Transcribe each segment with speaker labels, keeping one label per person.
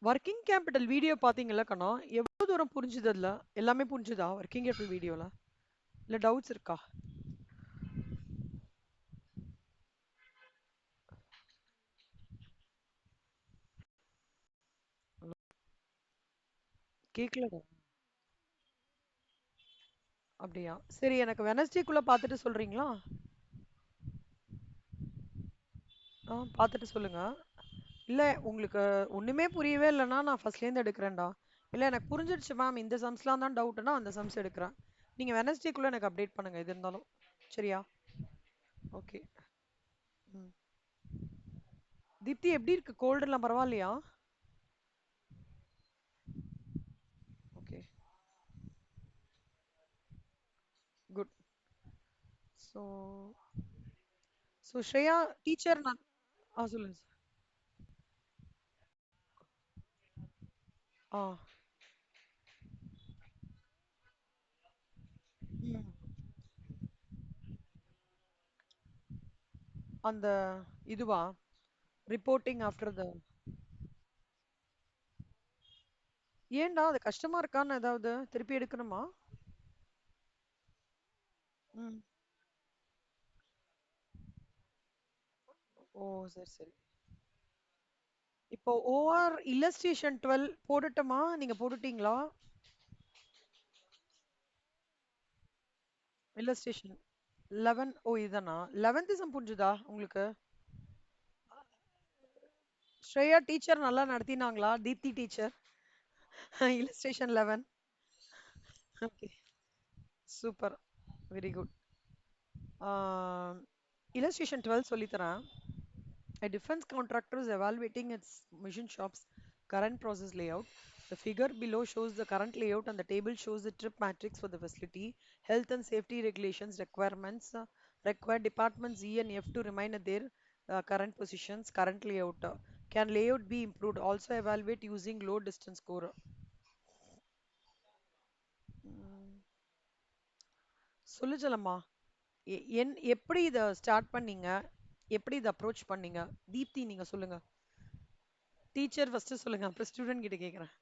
Speaker 1: Working capital video பாத்தீங்கல்ல கண்ணா? எவ்வளவு தூரம் புரிஞ்சுது அதுல? எல்லாமே புரிஞ்சுதா ஒர்க்கிங் கேபிட்டல் வீடியோல? இல்ல டவுட்ஸ் இருக்கா? கேக்கலடா. அப்படியா? சரி, எனக்கு வெனஸ்டேக்குள்ள பாத்துட்டு சொல்றீங்களா? பாத்துட்டு சொல்லுங்க. இல்ல, உங்களுக்கு ஒண்ணுமே புரியவே இல்லைன்னா நான் ஃபர்ஸ்ட்ல இருந்து எடுக்கிறேன்டா. இல்ல எனக்கு புரிஞ்சிடுச்சு மேம், இந்த சம்ஸ்லாம் தான் டவுட்னா அந்த சம்ஸ் எடுக்கிறேன். நீங்க வெனஸ்டேக்குள்ள எனக்கு அப்டேட் பண்ணுங்க எது இருந்தாலும். சரியா? ஓகே. ம். தீப்தி எப்படி இருக்கு? கோல்டு எல்லாம் பரவாயில்லையா? Okay. Good. So so Shreya teacher நான் சொல்லுங்க சார். ஆ. ம். அந்த இதுவா? ரிப்போர்ட்டிங் ஆஃப்டர் த ஏன்டா அது கஷ்டமா இருக்கான்னு ஏதாவது திருப்பி எடுக்கணுமா? ம். ஓ, சரி சரி. இப்போ ஓஆர் இல்லஸ்ட்ரேஷன் 12 போடட்டுமா? நீங்க போட்டுட்டீங்களா? இல்லஸ்ட்ரேஷன் 11. ஓ, இதுதானா? 11th சம் புரிஞ்சுதா உங்களுக்கு? ஸ்ரேயா டீச்சர் நல்லா நடத்தினாங்களா? Deepti teacher illustration 11. Okay. Super. Very good. illustration 12 சொல்லித்தரேன். A defense contractor is evaluating its machine shop's current process layout. The figure below shows the current layout and the table shows the trip matrix for the facility. Health and safety regulations requirements require departments E and F to remain at their current positions. Current layout. Can layout be improved? Also evaluate using load distance score. ம், சொல்லு செல்லம்மா. எப்படி இத start பண்ணீங்க? எப்படி இத approach பண்ணீங்க? தீப்தி நீங்க சொல்லுங்க. டீச்சர் ஃபர்ஸ்ட் சொல்லுங்க, அப்புறம் ஸ்டூடெண்ட் கிட்ட கேக்குறேன்.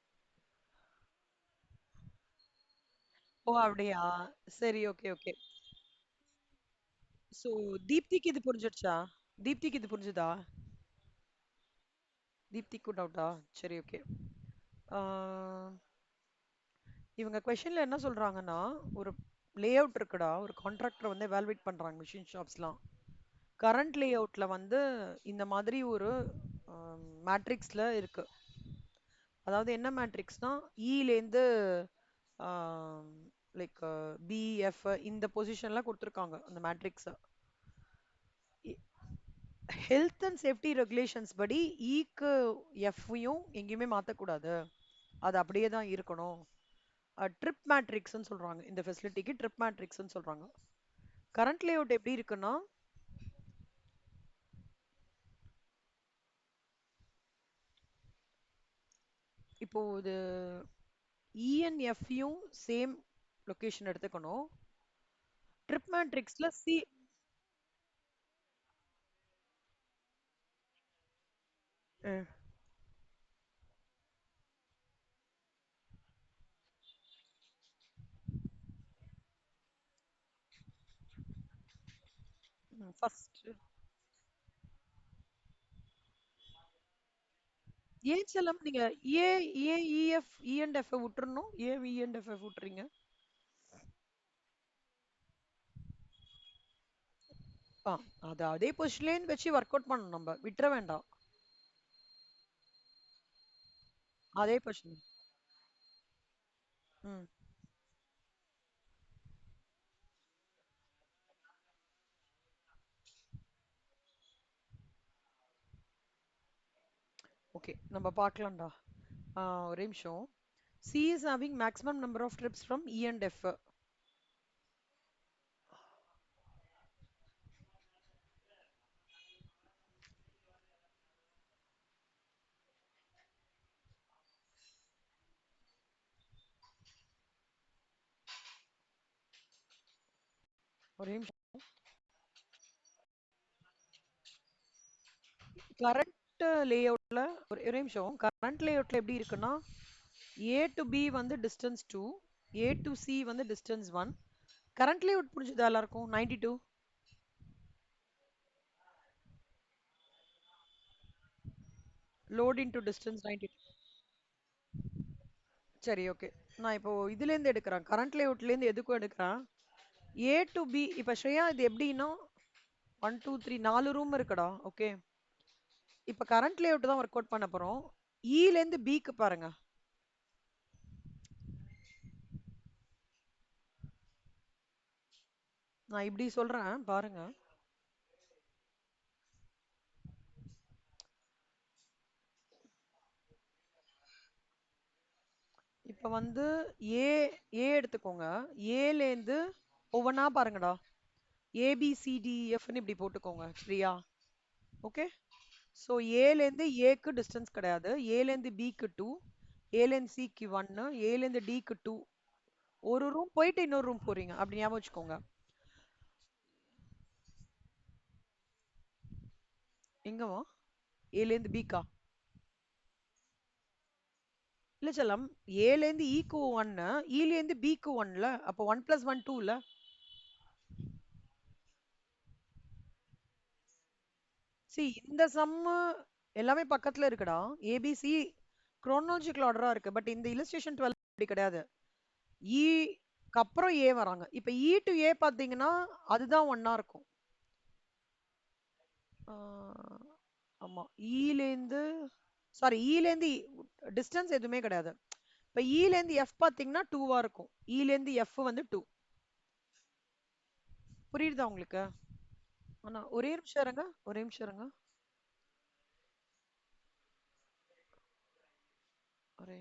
Speaker 1: ஓ, அப்படியா? சரி, ஓகே ஓகே. சோ தீப்திக்கு இது புரிஞ்சிடுச்சா? தீப்திக்கு இது புரிஞ்சுதா? தீப்திக்கு டவுட்டா? சரி, ஓகே. இவங்க கொஸ்டின்ல என்ன சொல்றாங்கன்னா, ஒரு லே அவுட் இருக்குடா, ஒரு கான்ட்ராக்டர் வந்து எவாலுவேட் பண்றாங்க மிஷின் ஷாப்ஸ்லாம். கரண்ட் லே அவுட்ல வந்து இந்த மாதிரி ஒரு மேட்ரிக்ஸ்ல இருக்கு. அதாவது என்ன மேட்ரிக்ஸ்னா, இலேருந்து லைக் பிஎஃப் இந்த பொசிஷன்லாம் கொடுத்துருக்காங்க அந்த matrix. Health and safety regulations படி ஈக்கு எஃப்யும் எங்கேயுமே மாற்றக்கூடாது, அது அப்படியே தான் இருக்கணும். ட்ரிப் மேட்ரிக்ஸ்ன்னு சொல்றாங்க, இந்த ஃபெசிலிட்டிக்கு ட்ரிப் மேட்ரிக்ஸ்ன்னு சொல்றாங்க. கரண்ட் லேஅவுட் எப்படி இருக்குன்னா, இப்போ இது இஎன்எஃப்யும் சேம் லொகேஷன் எடுத்துக்கணும். ட்ரிப் மேட்ரிக்ஸ்ல சி ஃபர்ஸ்ட். ஏன் செல்லம் நீங்க ஏ ஏ இஎஃப் இஎன்எஃப் விட்டுறணும்? ஏன் இஎன்எஃப் விட்டுறீங்க? ஆ, அது அதே பொசிஷன்லேயே வச்சு ஒர்க் அவுட் பண்ணணும், நம்ம விட்டுற வேண்டாம். அதே பொசிஷன். ம். ஓகே, நம்ம பார்க்கலாம்டா. ஒரே நிமிஷம். C is having maximum number of trips from E and F. ஒரே நிமிஷம். கரண்ட் லேஅவுட்ல ஒரே நிமிஷம். கரண்ட் லேஅவுட்ல எப்படி இருக்குன்னா, ஏ டு பி வந்து டிஸ்டன்ஸ் 2, ஏ டு சி வந்து டிஸ்டன்ஸ் 1. கரண்ட் லேஅவுட் புரிஞ்சுதா எல்லாருக்கும்? 92. Load into distance 92. சரி, ஓகே. நான் இப்போ இதுலேருந்து எடுக்கிறேன், கரண்ட் லேஅவுட்லேருந்து எதுக்கும் எடுக்கிறேன். A to B. இப்போ ஸ்ரேயா இது எப்படின்னா 1 2 3 4 ரூம் இருக்குடா. ஓகே, இப்போ கரண்ட் லேஅவுட் தான் ஒர்க் அவுட் பண்ண போகிறோம். இலேருந்து பிக்கு பாருங்க. நான் இப்படி சொல்றேன் பாருங்க. இப்போ வந்து ஏ ஏ எடுத்துக்கோங்க. ஏலேருந்து ஒவ்வொன்றா பாருங்கடா. ஏபிசிடிஎஃப்னு இப்படி போட்டுக்கோங்க, சரியா? ஓகே. ஸோ ஏலேருந்து ஏக்கு டிஸ்டன்ஸ் கிடையாது. ஏலேருந்து பிக்கு 2, ஏலேருந்து சிக்கு 1, ஏலேருந்து டிக்கு 2. ஒரு ரூம் போயிட்டு இன்னொரு ரூம் போறீங்க, அப்படி ஞாபகம் வச்சுக்கோங்க. எங்கவா? ஏலேருந்து பிக்கா? இல்ல செல்லம், ஏலேருந்து ஈக்கு 1, ஈலேருந்து பிக்கு 1ல, அப்போ 1 + 1 2ல. சி இந்த சம்மு எல்லாமே பக்கத்துல இருக்குடா. ஏபிசி குரோனாலஜிக்கல் ஆர்டரா இருக்கு. பட் இந்த இல்லஸ்ட்ரேஷன் 12 அப்படி கிடையாது. க்கு அப்புறம் ஏ வராங்க. இப்போ இ டு ஏ பார்த்தீங்கன்னா அதுதான் ஒண்ணா இருக்கும். ஆமா, ஈலேருந்து சாரி ஈலேருந்து டிஸ்டன்ஸ் எதுவுமே கிடையாது. இப்போ ஈலேருந்து எஃப் பார்த்தீங்கன்னா 2வா இருக்கும். ஈலேருந்து எஃப் வந்து 2. புரியுதா உங்களுக்கு? ஆனா ஒரே நிமிஷம் இருங்க, ஒரே நிமிஷம் இருங்க. ஒரே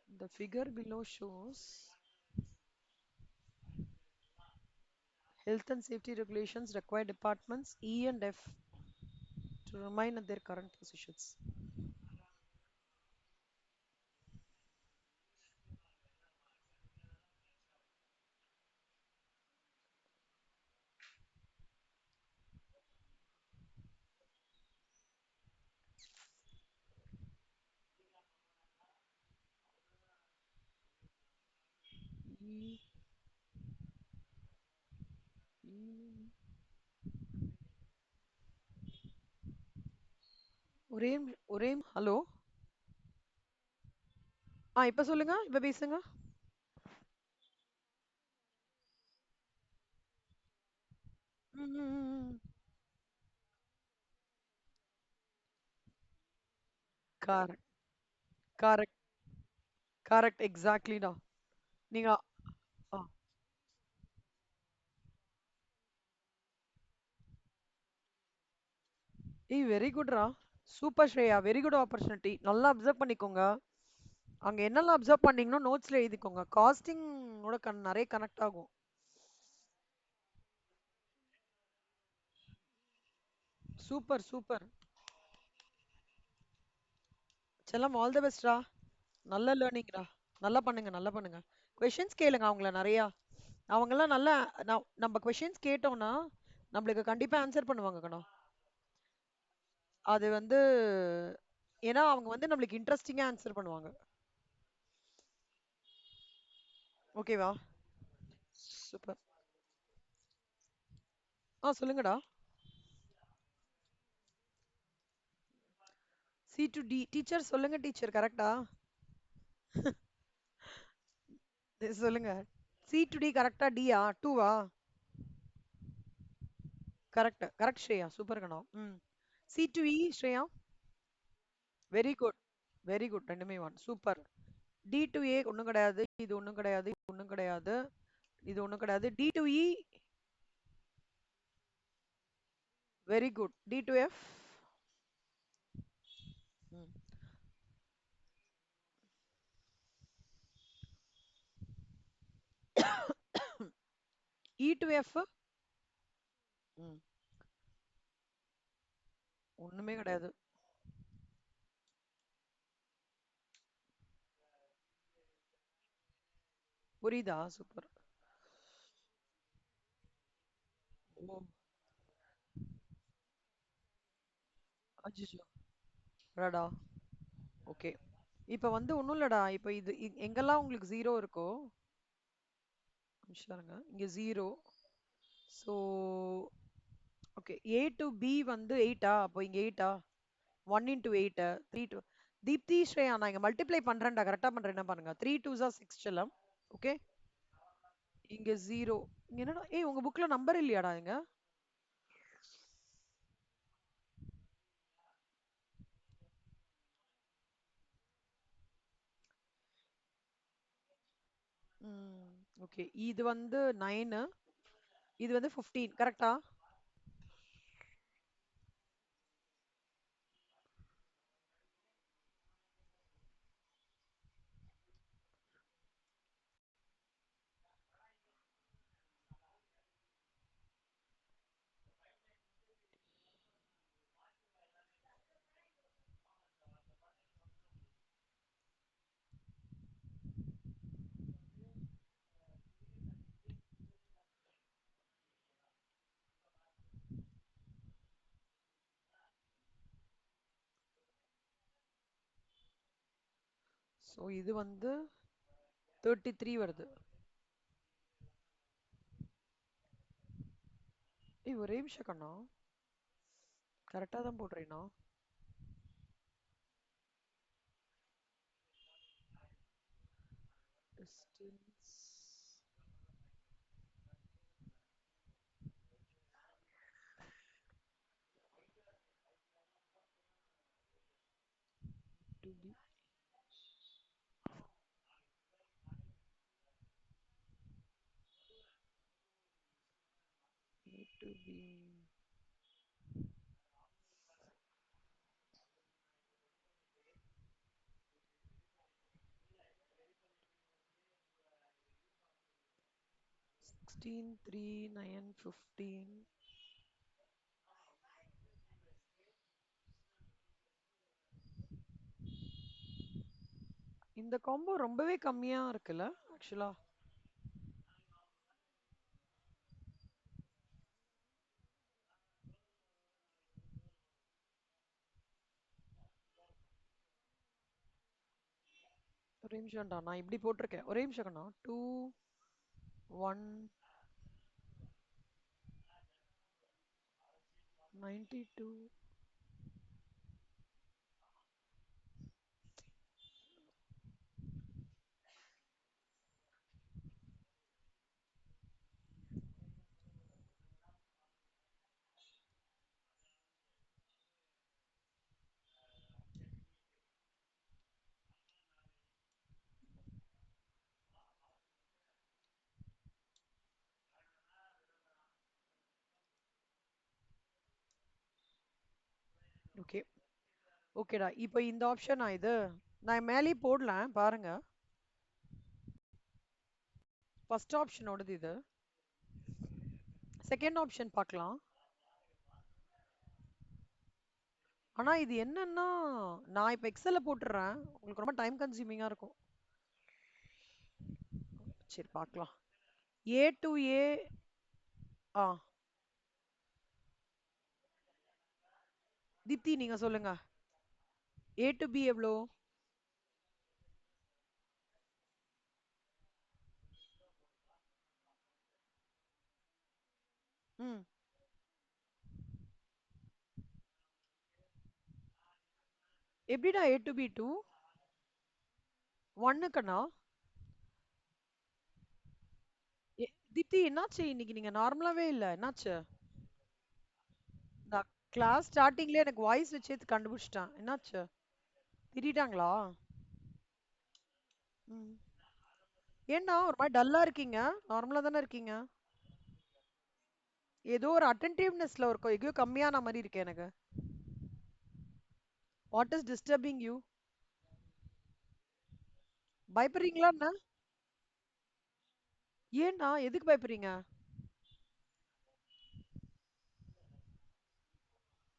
Speaker 1: the figure below shows health and safety regulations require departments E and F to remain at their current positions. E, E. ஒரே ஹலோ. இப்ப சொல்லுங்க, இப்ப பேசுங்க. கரெக்ட், கரெக்ட், கரெக்ட், எக்ஸாக்ட்லிடா. நீங்க ஆ, ஏய் வெரி குட்ரா. Super Shreya, very good opportunity. நல்லா அப்சர்வ் பண்ணிக்கோங்க. அங்க என்னெல்லாம் அப்சர்வ் பண்ணீங்கன்னா நோட்ஸ்ல எழுதிக்கோங்க. காஸ்டிங்கோட நிறைய கனெக்ட் ஆகும். சூப்பர் சூப்பர் செல்லம், ஆல் தி பெஸ்ட்ரா. நல்ல லேர்னிங்டா. நல்லா பண்ணுங்க, நல்லா பண்ணுங்க. கொஷின்ஸ் கேளுங்க அவங்கள நிறையா. அவங்கெல்லாம் நல்லா நம்ம கொஷின்ஸ் கேட்டோம்னா நம்மளுக்கு கண்டிப்பா ஆன்சர் பண்ணுவாங்க கண்ணா. அது வந்து ஏன்னா அவங்க வந்து நம்மளுக்கு இன்ட்ரெஸ்டிங்கா ஆன்சர் பண்ணுவாங்க. ஓகேவா? சூப்பர். சொல்லுங்கடா. சி டு டி டீச்சர் சொல்லுங்க டீச்சர், கரெக்டா? சொல்லுங்க. சி டு டி கரெக்டா? டியா 2வா? கரெக்ட், கரெக்ட் ஸ்ரேயா, சூப்பர் கண்ணா. C to E Shreya. Very good, very good. ரெண்டுமே 1, சூப்பர். டி டு ஏ ஒன்றும் கிடையாது, இது ஒன்றும் கிடையாது, இது ஒன்றும் கிடையாது, இது ஒன்றும் கிடையாது. D to E very good. D to F E to F ஒண்ணுமே கிடையாது. புரியுதா? சூப்பர். ஓ, அச்சச்சோ. அடடா. ஓகே. இப்ப வந்து ஒண்ணும் இல்லடா. இப்ப இது எங்கெல்லாம் உங்களுக்கு 0 இருக்கோ, நிமிஷம் இருங்க. இங்க 0. So okay. A to B வந்து 8ஆ? அப்போ இங்க 8ஆ? 1 into 8, 3 to தீப்தி ஸ்ரேயா நான் இங்க மல்டிப்ளை பண்றேன்டா. கரெக்டா பண்றேன் பாருங்க. 3 2s are 6 செல்லம். ஓகே. இங்க 0. இங்க என்னடா? ஏய் உங்க புக்ல நம்பர் இல்லையாடா இங்க? ம். ஓகே. இது வந்து 9, இது வந்து 15. கரெக்ட்டா? ஸோ இது வந்து 33 வருது. ஏய் ஒரே நிமிஷம் கண்ணா. கரெக்டா தான் போடுறேனா? Distance to be A to B. Sixteen, 3, 9, 15. இந்த காம்போ ரொம்பவே கம்மியா இருக்குல்ல ஆக்சுவலா. ஒரே நிமிஷம்டா நான் இப்படி போட்டிருக்கேன். ஒரே நிமிஷம் கண்ணா. 2 1 92. ஓகே. ஓகேடா. இப்போ இந்த ஆப்ஷனா இது? நான் மேலே போடலாம் பாருங்க. ஃபர்ஸ்ட் ஆப்ஷனோடது இது. செகண்ட் ஆப்ஷன் பார்க்கலாம். ஆனா இது என்னன்னா, நான் இப்போ எக்ஸல்ல போட்டுறேன். உங்களுக்கு ரொம்ப டைம் கன்சியூமிங்கா இருக்கும். சரி பார்க்கலாம். ஏ டு ஏ. ஆ தீப்தி நீங்க சொல்லுங்க. ஏ டு பி எவ்வளோ? ம். எப்படிடா ஏ டு பி 2? 1க்குண்ணா? தீப்தி என்னாச்சு இன்னைக்கு? நீங்க நார்மலாவே இல்ல. என்னாச்சு? நான் கிளாஸ் ஸ்டார்டிங்ல எனக்கு வாய்ஸ் வச்சே கண்டுபிடிச்சிட்டேன். என்னாச்சு? திட்டிட்டாங்களா? ம். ஏன்டா ஒரு மாதிரி டல்லா இருக்கீங்க? நார்மலா தானே இருக்கீங்க? ஏதோ ஒரு அட்டென்டிவ்னஸ்ல ஒரு எங்கேயோ கம்மியான மாதிரி இருக்கு எனக்கு. What is disturbing you? பயப்படுறீங்களா என்ன? ஏன்டா எதுக்கு பயப்படுறீங்க?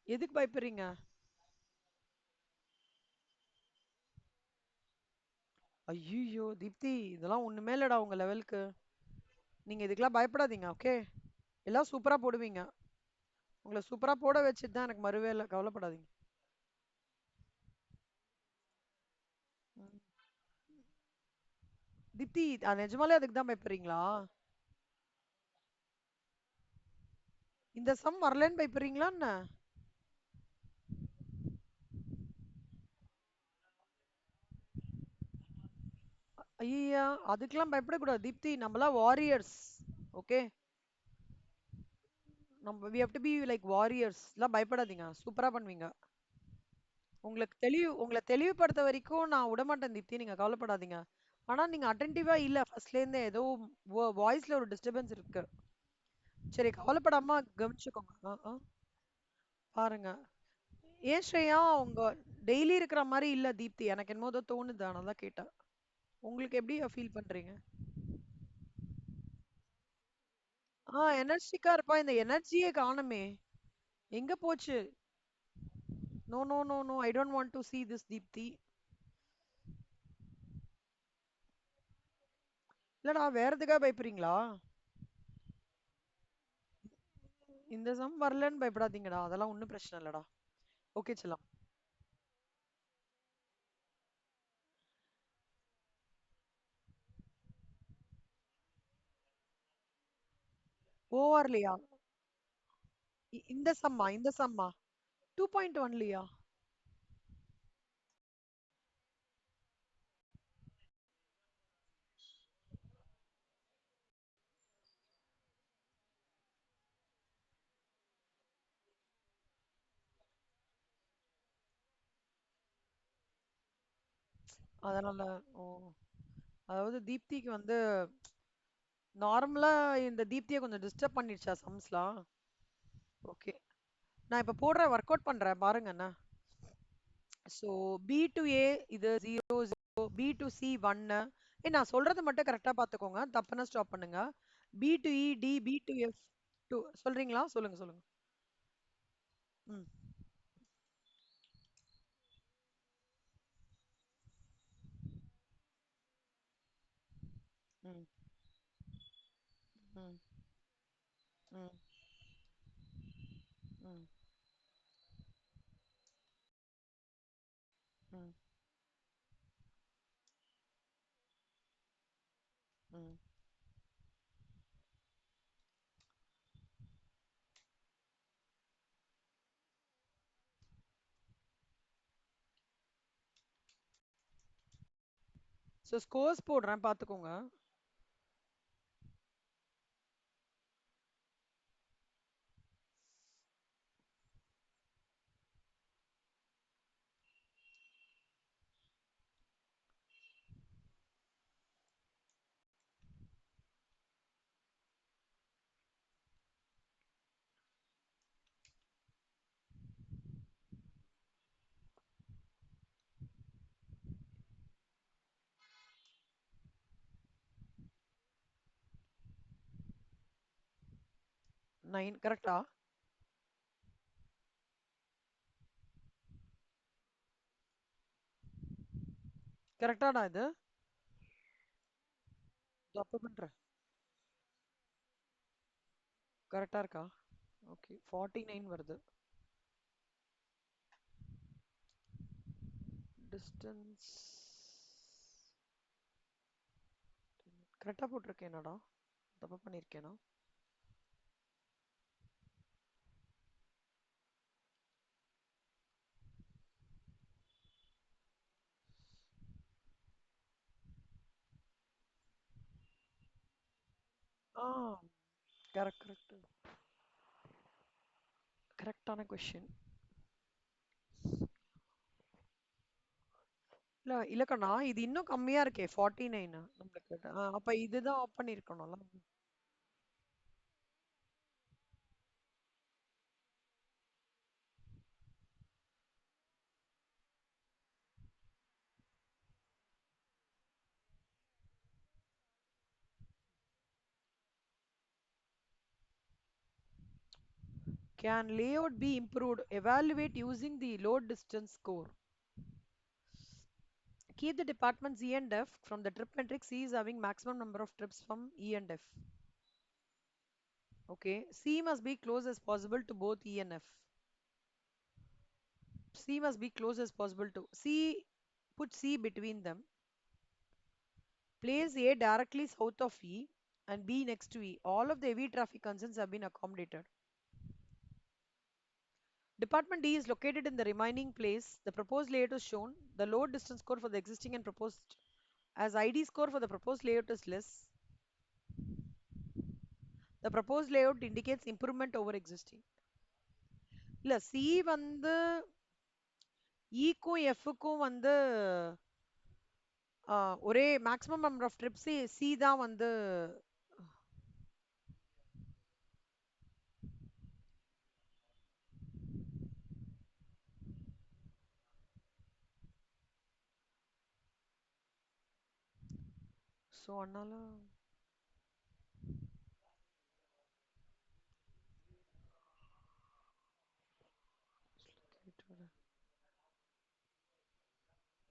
Speaker 1: எதுக்கு பயப்படுறீங்க? ஐயோ தீப்தி இதெல்லாம் ஒண்ணுமே இல்லடா உங்க லெவலுக்கு. நீங்க இதுக்கெல்லாம் பயப்படாதீங்க. ஓகே. எல்லாம் சூப்பரா போடுவீங்க. உங்களை சூப்பரா போட வச்சுட்டு தான் எனக்கு மறுவே இல்லை. கவலைப்படாதீங்க. தீப்தி நிஜமாலே அதுக்கு தான் பயப்படுறீங்களா? இந்த சம் வரலன்னு பயப்படுறீங்களா என்ன? ஐயா, அதுக்கெல்லாம் பயப்படக்கூடாது தீப்தி. நம்மளாம் வாரியர்ஸ். ஓகே. நம்ம we have to be like warriors. எல்லாம் பயப்படாதீங்க, சூப்பரா பண்ணுவீங்க. உங்களை தெளிவுபடுத்த வரைக்கும் நான் விடமாட்டேன் தீப்தி, நீங்க கவலைப்படாதீங்க. ஆனா நீங்க அட்டென்டிவா இல்ல ஃபர்ஸ்ட்ல இருந்தே, ஏதோ வாய்ஸ்ல ஒரு டிஸ்டர்பன்ஸ் இருக்கு. சரி, கவலைப்படாம கவனிச்சுக்கோங்க. பாருங்க. ஏன் ஸ்ரேயா, உங்க டெய்லி இருக்கிற மாதிரி இல்ல தீப்தி, எனக்கு என்னமோ ஏதோ தோணுது, அதனால தான் கேட்டேன். உங்களுக்கு எப்படி ஃபீல் பண்றீங்க? எனர்ஜிக்கா இருப்பா, இந்த எனர்ஜியே காணுமே. எங்க போச்சு? No no no no, I don't want to see this Deepti. இல்லடா, வேற எதுக்காக பயப்படுறீங்களா? இந்த சம் வரலன்னு பயப்படாதீங்கடா, அதெல்லாம் ஒண்ணும் பிரச்சனை இல்லடா. ஓகே செல்லம். ஓவர்லையா? இந்த சம்மா 2.1லையா? அதனால. ஓ, அதாவது தீப்திக்கு வந்து நார்மலா இந்த தீப்தியை கொஞ்சம் டிஸ்டர்ப் பண்ணிடுச்சா சம்ஸ்லாம்? ஓகே. நான் இப்ப போடுற ஒர்க் அவுட் பண்றேன் பாருங்க என்ன. ஸோ பி டு ஏ இது 0 0, பி டு சி 1. நான் சொல்றது மட்டும் கரெக்டா பார்த்துக்கோங்க, தப்புனா ஸ்டாப் பண்ணுங்க. B to E D, B to F 2. சொல்றீங்களா? சொல்லுங்க சொல்லுங்க. ம். ம். ம். ம். ம். ம். ம். ஸோ ஸ்கோர்ஸ் போடுறேன் பார்த்துக்கோங்க. நைன் கரெக்டா? கரெக்டாடா இது? தப்பு பண்றேன். கரெக்டா இருக்கா? ஓகே, 49 வருது. டிஸ்டன்ஸ் கரெக்டா போட்டிருக்கேனாடா? தப்பு பண்ணியிருக்கேனா? ஆ கரெக்ட் கரெக்ட். கரெக்டான கொஸ்டின். இல்ல இல்லக்கண்ணா, இது இன்னும் கம்மியா இருக்கே 49 நம்மளுக்கு. அப்ப இதுதான் of பண்ணிருக்கணும்ல. Can layout be improved? Evaluate using the load distance score. Keep the departments E and F from the trip metric. C is having maximum number of trips from E and F. Okay. C must be close as possible to both E and F. C must be close as possible to C. Put C between them. Place A directly south of E and B next to E. All of the heavy traffic concerns have been accommodated. Department D is located in the remaining place. The proposed layout is shown. The load distance score for the existing and proposed as ID score for the proposed layout is less. The proposed layout indicates improvement over existing. இல்ல C வந்து Eக்கும் Fக்கும் வந்து ஒரே maximum number of trips C தான் வந்து so அதனால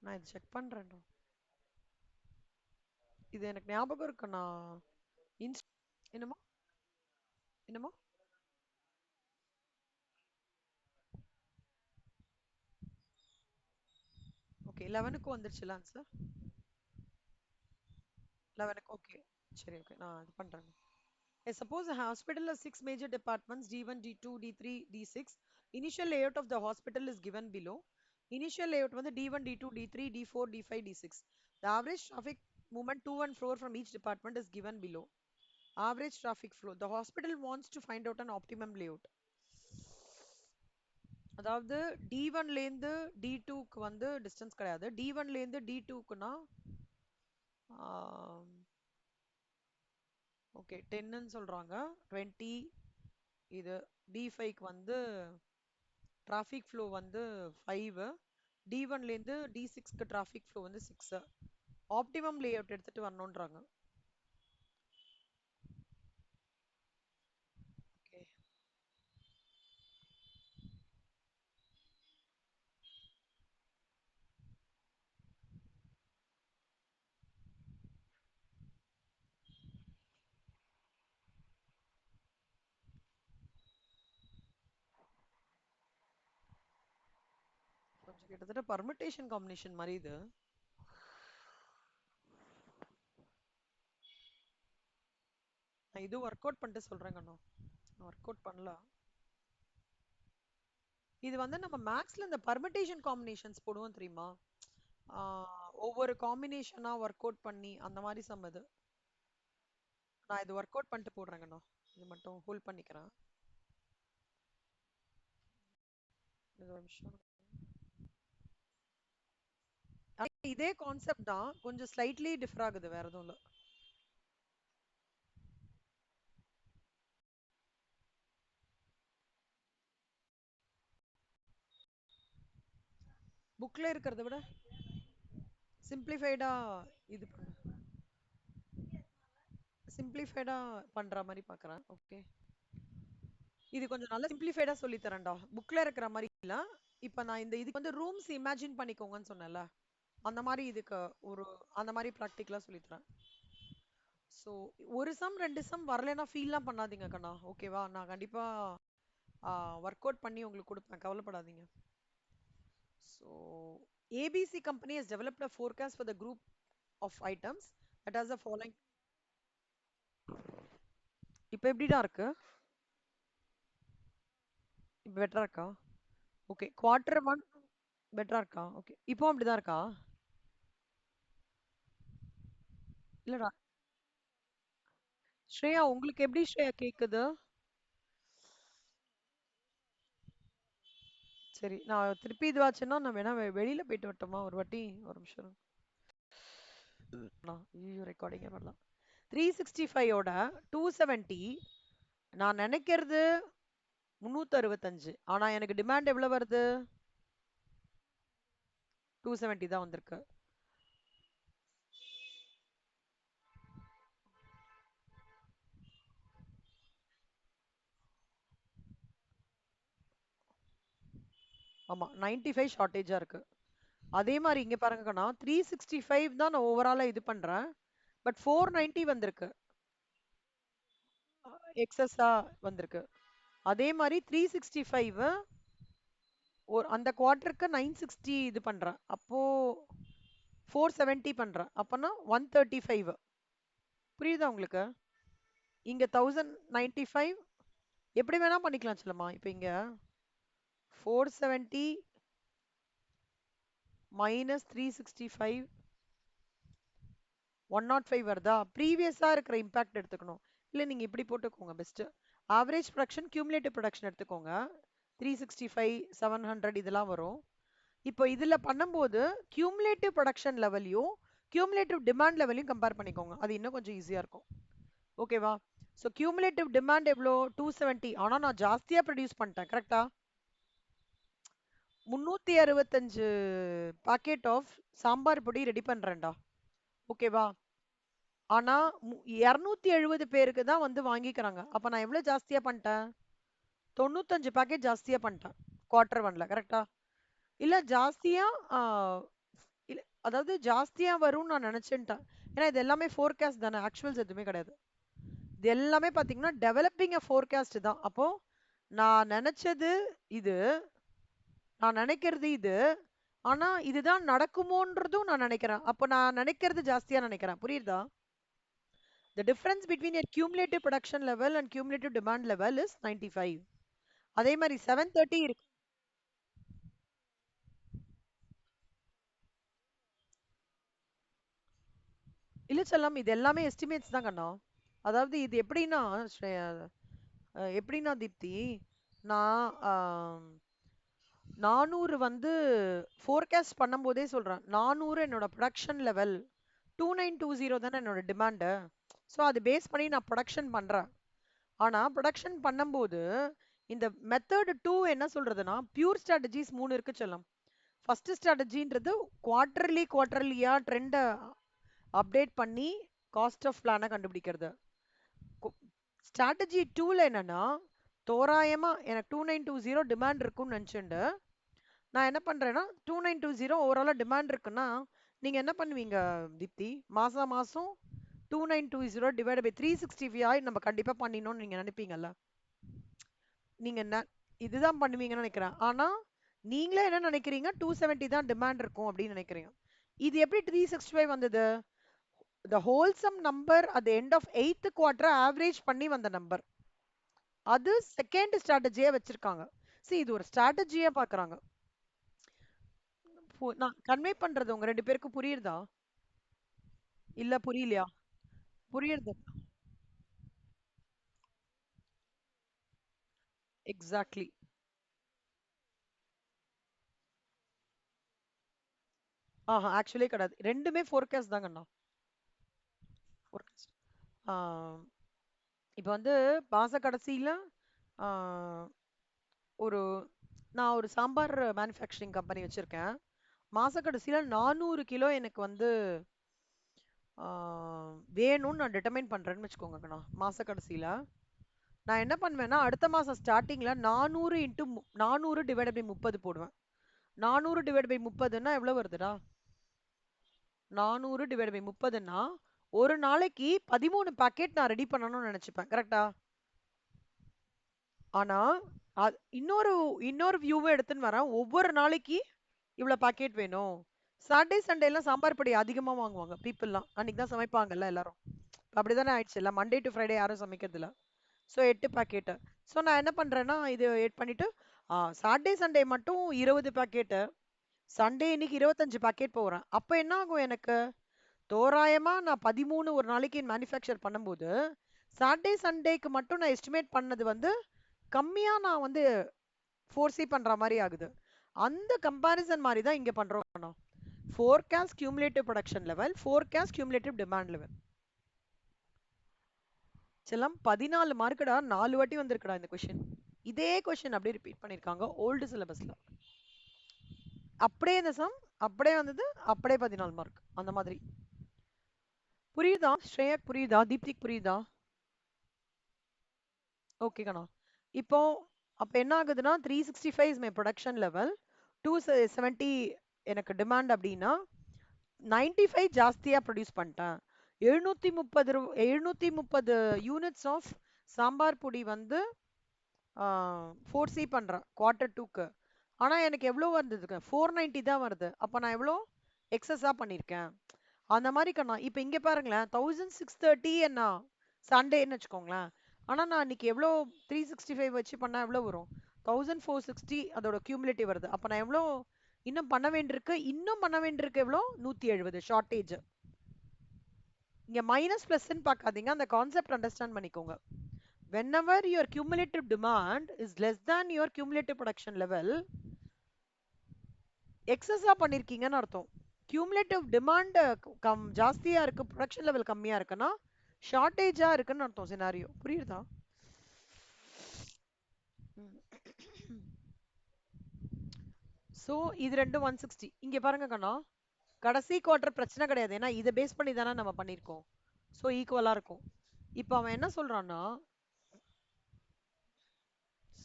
Speaker 1: நான் இது செக் பண்றேன்டா. இது எனக்கு ஞாபகம் இருக்கு. நான் என்னமோ என்னமோ ஓகே 11க்கு வந்துருச்சுல ஆன்சர். 11க்கு ஓகே. சரி ஓகே நான் இது பண்றேன். Suppose a hospital has six major departments D1, D2, D3, D6. Initial layout of the hospital is given below. Initial layout வந்து D1, D2, D3, D4, D5, D6. The average traffic movement to and fro from each department is given below. Average traffic flow. The hospital wants to find out an optimum layout. அதாவது D1 லேருந்து D2க்கு வந்து distance கிடையாது. D1 லேருந்து D2க்குனா okay 10ன்னு சொல்றாங்க. 20 இது D5க்கு வந்து traffic flow வந்து 5. D1லேருந்து D6க்கு traffic flow வந்து 6. Optimum layout எடுத்துட்டு வரணுன்றாங்க. Okay கொஞ்சம் கிட்டத்தட்ட பர்மிட்டேஷன் காம்பினேஷன் மாதிரி இது. நான் இது ஒர்க் அவுட் பண்ணிட்டு சொல்றேங்க. நான் ஒர்க் அவுட் பண்ணலாம். இது வந்து நம்ம மேக்ஸ்ல இந்த பர்மிட்டேஷன் காம்பினேஷன்ஸ் போடுவோம் தெரியுமா? ஒவ்வொரு காம்பினேஷனா ஒர்க் அவுட் பண்ணி அந்த மாதிரி சம் இது. நான் இது ஒர்க் அவுட் பண்ணிட்டு போடுறேங்க. நான் இது மட்டும் ஹோல்ட் பண்ணிக்கிறேன். இது ஒரு நிமிஷம். இதே கான்செப்ட் தான், கொஞ்சம் ஸ்லைட்லி டிஃபர் ஆகுது, வேற எதுவும் இல்ல. புக்ல இருக்கிறத விட சிம்பிளிஃபைடா இது பண்ணு. சிம்பிளிஃபைடா பண்ற மாதிரி பாக்குறேன். ஓகே இது கொஞ்சம் நல்லா சிம்பிளிஃபைடா சொல்லி தரேன்டா. புக்ல இருக்கிற மாதிரி இல்ல. இப்ப நான் இந்த இதுக்கு வந்து ரூம்ஸ் இமேஜின் பண்ணிக்கோங்கன்னு சொன்னேன்ல, அந்த மாதிரி இதுக்கு ஒரு அந்த மாதிரி ப்ராக்டிக்கலா சொல்லி தரேன். ஸோ ஒரு சம் ரெண்டு சம் வரலைன்னா ஃபீல்லாம் பண்ணாதீங்க கண்ணா. ஓகேவா? நான் கண்டிப்பா ஒர்க் அவுட் பண்ணி உங்களுக்கு கொடுப்பேன், கவலைப்படாதீங்க. So ABC company has developed a forecast for the group of items that has the following. இப்போ எப்படிடா இருக்கு? இப்போ பெட்டரா இருக்கா? ஓகே Q1 பெட்டரா இருக்கா? ஓகே இப்போ அப்படிதான் இருக்கா? இல்லடா ஸ்ரேயா, உங்களுக்கு எப்படி ஸ்ரேயா கேக்குது? சரி நான் திருப்பி இதுவாச்சுன்னா நான் வேணா வெளியில போயிட்டு வரட்டுமா ஒரு வாட்டி? ஒரு நிமிஷம். ஐயோ ரெக்கார்டிங்கே வரலாம். 365ஓட 270 நான் நினைக்கிறது 365. ஆனா எனக்கு டிமாண்ட் எவ்வளவு வருது? 270 தான் வந்திருக்கு. ஆமா 95 ஷார்டேஜா இருக்கு. அதே மாதிரி இங்க பாருங்க கண்ணா, 365 தான் நான் ஓவராலா இது பண்றேன். பட் 490 வந்திருக்கு. எக்ஸஸா வந்திருக்கு. அதே மாதிரி 365 ஒரு அந்த குவார்டருக்கு 960 இது பண்றேன். அப்போ 470 பண்றேன் அப்பனா 135. புரியுதா உங்களுக்கு? இங்க 1095 எப்படி வேணா பண்ணிக்கலாம் சொல்லமா. இப்போ இங்க 470 மைனஸ் 365 105 வருதா? ப்ரீவியஸா இருக்கிற இம்பாக்ட் எடுத்துக்கணும். இல்ல நீங்க இப்படி போட்டுக்கோங்க best. Average production cumulative production எடுத்துக்கோங்க. 365 700 இதெல்லாம் வரும். இப்போ இதுல பண்ணும்போது கியூமுலேட்டிவ் ப்ரொடக்ஷன் லெவலையும் கியூமுலேட்டிவ் டிமாண்ட் லெவலையும் கம்பேர் பண்ணிக்கோங்க. அது இன்னும் கொஞ்சம் ஈஸியா இருக்கும். ஓகேவா? ஸோ கியூமுலேட்டிவ் டிமாண்ட் எவ்வளோ? 270. ஆனா நான் ஜாஸ்தியா ப்ரொடியூஸ் பண்ணிட்டேன். கரெக்டா? 365 பாக்கெட் ஆஃப் சாம்பார் பொடி ரெடி பண்றேன்டா. ஓகேவா? ஆனா 270 பேருக்கு தான் வந்து வாங்கிக்கிறாங்க. அப்ப நான் எவ்வளவு ஜாஸ்தியா பண்ணிட்டேன்? 95 பாக்கெட் ஜாஸ்தியா பண்ணிட்டேன். குவார்டர் ஒன்ல. கரெக்டா? இல்ல ஜாஸ்தியா ஆ, இல்ல அதாவது ஜாஸ்தியா வரும்னு நான் நினைச்சுட்டேன். ஏன்னா இது எல்லாமே ஃபோர்காஸ்ட் தானே, ஆக்சுவல்ஸ் எதுவுமே கிடையாது. இது எல்லாமே பாத்தீங்கன்னா டெவலப்பிங் அ ஃபோர்காஸ்ட் தான். அப்போ நான் நினைச்சது இது, நான் நினைக்கிறது இது, ஆனா இதுதான் நடக்குமோன்றதும் நான் நினைக்கிறேன். அப்போ நான் நினைக்கிறது ஜாஸ்தியா நினைக்கிறேன். புரியுதா? The difference between your cumulative production level and cumulative demand level is 95. அதே மாதிரி 730 இருக்கு. இல்ல செல்லம், இது எல்லாமே எஸ்டிமேட்ஸ் தான் கண்ணா. அதாவது இது எப்படின்னா எப்படின்னா தீப்தி, நான் 400 வந்து ஃபோர்காஸ்ட் பண்ணும்போதே சொல்றேன். 400 என்னோட ப்ரொடக்ஷன் லெவல், 2920 தானே என்னோட டிமாண்டு. ஸோ அது பேஸ் பண்ணி நான் ப்ரொடக்ஷன் பண்றேன். ஆனா ப்ரொடக்ஷன் பண்ணும்போது இந்த மெத்தட் 2 என்ன சொல்றதுன்னா, பியூர் ஸ்ட்ராட்டஜிஸ் 3 இருக்கு செல்லம். ஃபர்ஸ்ட் ஸ்ட்ராட்டஜின்றது குவார்டர்லியா ட்ரெண்ட அப்டேட் பண்ணி காஸ்ட் ஆஃப் பிளானை கண்டுபிடிக்கிறது. ஸ்ட்ராட்டஜி 2ல என்னன்னா, தோராயமா எனக்கு 2920 டிமாண்ட் இருக்கும்னு நினச்சிண்டு நான் என்ன பண்றேன்னா, 2920 ஓவராலா டிமாண்ட் இருக்குன்னா நீங்க என்ன பண்ணுவீங்க தீப்தி? மாசம் மாசம் 2920 டிவைட் பை 365 நம்ம கண்டிப்பா பண்ணிடணும்னு நீங்க நினைப்பீங்கல்ல. நீங்க என்ன இதுதான் பண்ணுவீங்கன்னு நினைக்கிறேன். ஆனா நீங்களே என்ன நினைக்கிறீங்க? 270 தான் டிமாண்ட் இருக்கும் அப்படின்னு நினைக்கிறீங்க. இது எப்படி 365 வந்தது? the wholesome number at the end of 8th quarter average பண்ணி வந்த நம்பர். அது செகண்ட் ஸ்ட்ராட்டஜியா வச்சிருக்காங்க. see இது ஒரு ஸ்ட்ராட்டஜியா பாக்குறாங்க. நான் கன்வே பண்றது உங்க ரெண்டு பேருக்கு புரியுதா? இல்ல புரியலையா? புரியுது. எக்ஸாக்ட்லி. ஆஹா ஆக்சுவலி கிடையாது. ரெண்டுமே ஃபோர்காஸ்ட் தாங்கண்ணா. ஃபோர்காஸ்ட். இப்போ வந்து மாச கடைசியில ஆ, ஒரு நான் ஒரு சாம்பார் மேனுஃபேக்சரிங் கம்பெனி வச்சிருக்கேன். மாச கடைசியில 400 கிலோ எனக்கு வந்து ஆ, வேணும்னு நான் டிட்டர்மைன் பண்றேன்னு வச்சுக்கோங்கண்ணா. மாச கடைசியில நான் என்ன பண்ணுவேன்னா, அடுத்த மாசம் ஸ்டார்டிங்ல 400 இன்ட்டு 400 டிவைட் பை 30 போடுவேன். 400 டிவைட் பை 30ன்னா எவ்வளவு வருதுடா? 400 டிவைட் பை 30ன்னா ஒரு நாளைக்கு 13 பாக்கெட் நான் ரெடி பண்ணணும்னு நினைச்சுப்பேன். கரெக்டா? ஆனா இன்னொரு இன்னொரு வியூவை எடுத்துன்னு வரேன். ஒவ்வொரு நாளைக்கு இவ்வளவு பாக்கெட் வேணும். சாட்டர்டே சண்டே எல்லாம் சாம்பார் பொடி அதிகமா வாங்குவாங்க பீப்புள்லாம். அன்னைக்கு தான் சமைப்பாங்கல்ல எல்லாரும். அப்படிதானே ஆயிடுச்சு. இல்ல மண்டே டு ஃப்ரைடே யாரும் சமைக்கிறது இல்ல. So 8 packet. ஸோ நான் என்ன பண்றேன்னா இது எட் பண்ணிட்டு சாட்டர்டே சண்டே மட்டும் 20 பாக்கெட்டு, சண்டே இன்னைக்கு 25 பாக்கெட் போறேன். அப்ப என்ன ஆகும் எனக்கு? தோராயமா நான் 13 ஒரு நாளைக்கு மேனுஃபேக்சர் பண்ணும்போது சாட்டர்டே சண்டேக்கு மட்டும் நான் எஸ்டிமேட் பண்ணது வந்து கம்மியா நான் வந்து ஃபோர்ஸி பண்ற மாதிரி ஆகுது. அந்த கம்பாரிசன் மாதிரி தான் இங்க பண்றோம். Forecast cumulative production level, forecast cumulative demand level. செல்லம் 14 மார்க்குடா, 4 வாட்டி வந்திருக்குடா இந்த கொஸ்டின். இதே கொஸ்டின் அப்படியே ரிப்பீட் பண்ணிருக்காங்க ஓல்டு சிலபஸ்ல. அப்படியே இந்த சம் அப்படியே வந்தது, அப்படியே 14 மார்க் அந்த மாதிரி. புரியுதா ஸ்ரேயக்? புரியுதா தீப்திக்? புரியுதா? ஓகே கண்ணா. இப்போ அப்ப என்ன ஆகுதுன்னா 365 இஸ் மை ப்ரொடக்ஷன் லெவல், 270 எனக்கு டிமாண்ட் அப்படின்னா 95 ஜாஸ்தியா ப்ரொடியூஸ் பண்ணிட்டேன். 730 யூனிட்ஸ் ஆஃப் சாம்பார் பொடி வந்து 4C பண்றேன் குவார்டர் 2க்கு. ஆனா எனக்கு எவ்வளோ வந்ததுக்கு? 490 தான் வருது. அப்ப நான் எவ்வளோ எக்ஸஸா பண்ணியிருக்கேன். அந்த மாதிரி கண்ணா இப்போ இங்க பாருங்களேன், 1630 என்ன சண்டேன்னு வச்சுக்கோங்களேன். ஆனா நான் இன்னைக்கு எவ்வளோ 365 வச்சு பண்ணா எவ்வளோ வரும்? 1460 அதோட கியூமுலேட்டிவ் வருது. அப்ப நான் எவ்வளோ இன்னும் பண்ண வேண்டியிருக்கு? இன்னும் பண்ண வேண்டியிருக்கு எவ்வளோ? 170 ஷார்ட்டேஜ். இங்க மைனஸ் பிளஸ்ன்னு பார்க்காதீங்க, அந்த கான்செப்ட் அண்டர்ஸ்டாண்ட் பண்ணிக்கோங்க. Whenever your cumulative demand is less than your cumulative production level, எக்ஸஸா பண்ணிருக்கீங்கன்னு அர்த்தம். கியூமுலேட்டிவ் டிமாண்ட் ஜாஸ்தியா இருக்கு, ப்ரொடக்ஷன் லெவல் கம்மியா இருக்குன்னா ஷார்ட்டேஜா இருக்குன்னு அர்த்தம். சினாரியோ புரியுதா? சோ இது ரெண்டும் 160. இங்க பாருங்க கண்ணா, கடைசி குவார்டர் பிரச்சனை கிடையாது, ஏன்னா இதை பேஸ் பண்ணி தானே நம்ம பண்ணிருக்கோம். சோ ஈக்குவலா இருக்கும். இப்போ அவன் என்ன சொல்றான்னா,